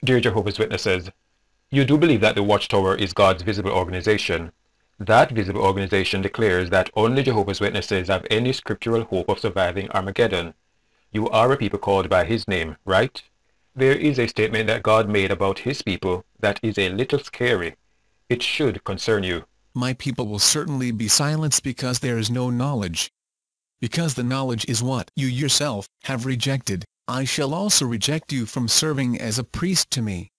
Dear Jehovah's Witnesses, you do believe that the Watchtower is God's visible organization. That visible organization declares that only Jehovah's Witnesses have any scriptural hope of surviving Armageddon. You are a people called by his name, right? There is a statement that God made about his people that is a little scary. It should concern you. My people will certainly be silenced because there is no knowledge. Because the knowledge is what you yourself have rejected, I shall also reject you from serving as a priest to me.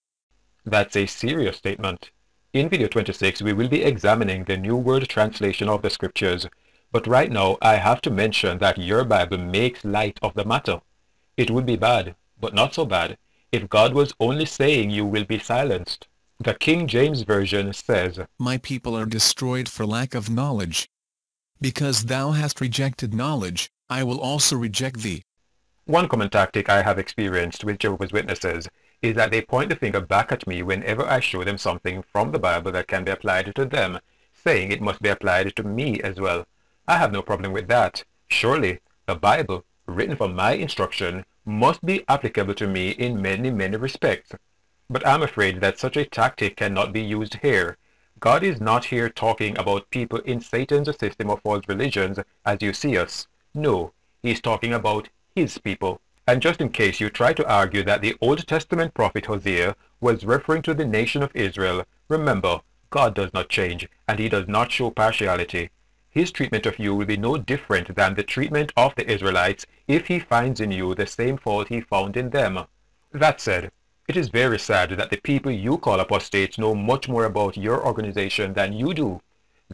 That's a serious statement. In video 26 we will be examining the New World Translation of the Scriptures, but right now I have to mention that your Bible makes light of the matter. It would be bad, but not so bad, if God was only saying you will be silenced. The King James Version says, My people are destroyed for lack of knowledge. Because thou hast rejected knowledge, I will also reject thee. One common tactic I have experienced with Jehovah's Witnesses is that they point the finger back at me whenever I show them something from the Bible that can be applied to them, saying it must be applied to me as well. I have no problem with that. Surely, the Bible, written for my instruction, must be applicable to me in many, many respects. But I'm afraid that such a tactic cannot be used here. God is not here talking about people in Satan's system of false religions as you see us. No, he's talking about his people. And just in case you try to argue that the Old Testament prophet Hosea was referring to the nation of Israel, remember, God does not change, and he does not show partiality. His treatment of you will be no different than the treatment of the Israelites if he finds in you the same fault he found in them. That said, it is very sad that the people you call apostates know much more about your organization than you do.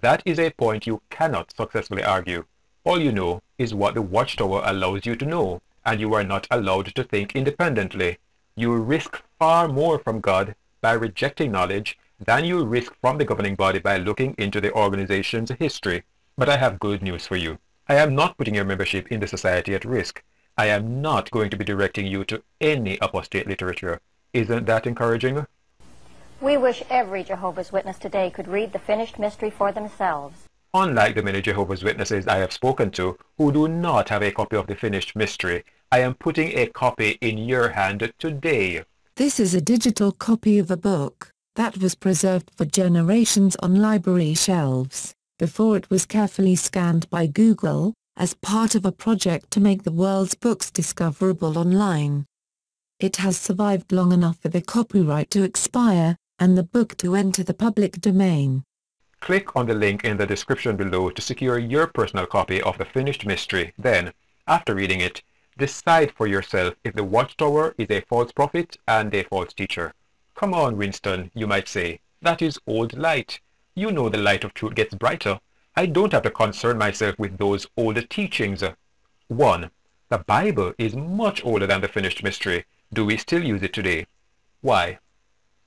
That is a point you cannot successfully argue. All you know is what the Watchtower allows you to know, and you are not allowed to think independently. You risk far more from God by rejecting knowledge than you risk from the governing body by looking into the organization's history. But I have good news for you. I am not putting your membership in the society at risk. I am not going to be directing you to any apostate literature. Isn't that encouraging? We wish every Jehovah's Witness today could read the finished mystery for themselves. Unlike the many Jehovah's Witnesses I have spoken to who do not have a copy of the finished mystery, I am putting a copy in your hand today. This is a digital copy of a book that was preserved for generations on library shelves, before it was carefully scanned by Google, as part of a project to make the world's books discoverable online. It has survived long enough for the copyright to expire, and the book to enter the public domain. Click on the link in the description below to secure your personal copy of the finished mystery. Then, after reading it, decide for yourself if the Watchtower is a false prophet and a false teacher. Come on, Winston, you might say. That is old light. You know the light of truth gets brighter. I don't have to concern myself with those old teachings. 1. The Bible is much older than the finished mystery. Do we still use it today? Why?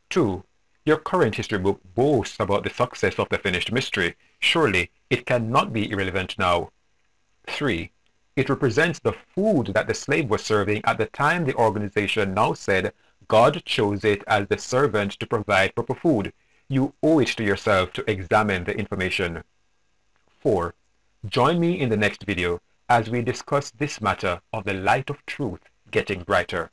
2. Your current history book boasts about the success of the finished mystery. Surely, it cannot be irrelevant now. 3. It represents the food that the slave was serving at the time the organization now said God chose it as the servant to provide proper food. You owe it to yourself to examine the information. 4. Join me in the next video as we discuss this matter of the light of truth getting brighter.